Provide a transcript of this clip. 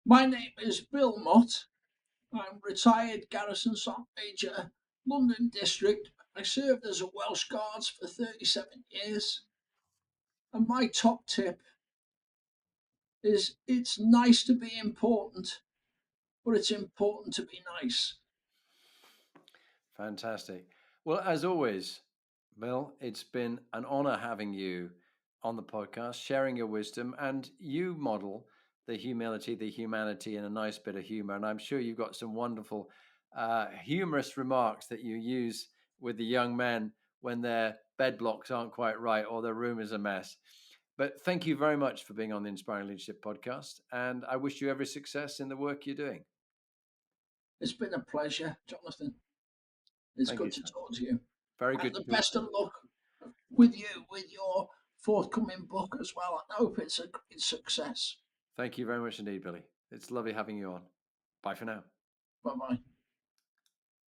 My name is Bill Mott. I'm retired Garrison Sergeant Major, London District. I served as a Welsh Guards for 37 years. And my top tip is it's nice to be important, but it's important to be nice. Fantastic. Well, as always, Bill, it's been an honor having you on the podcast, sharing your wisdom, and you model the humility, the humanity, and a nice bit of humor. And I'm sure you've got some wonderful, humorous remarks that you use with the young men when their bed blocks aren't quite right or their room is a mess. But thank you very much for being on the Inspiring Leadership podcast. And I wish you every success in the work you're doing. It's been a pleasure, Jonathan. It's Thank good you, to sir. talk to you. Very And good the to talk best to of you. luck with you, with your forthcoming book as well. I hope it's a great success. Thank you very much indeed, Billy. It's lovely having you on. Bye for now. Bye bye.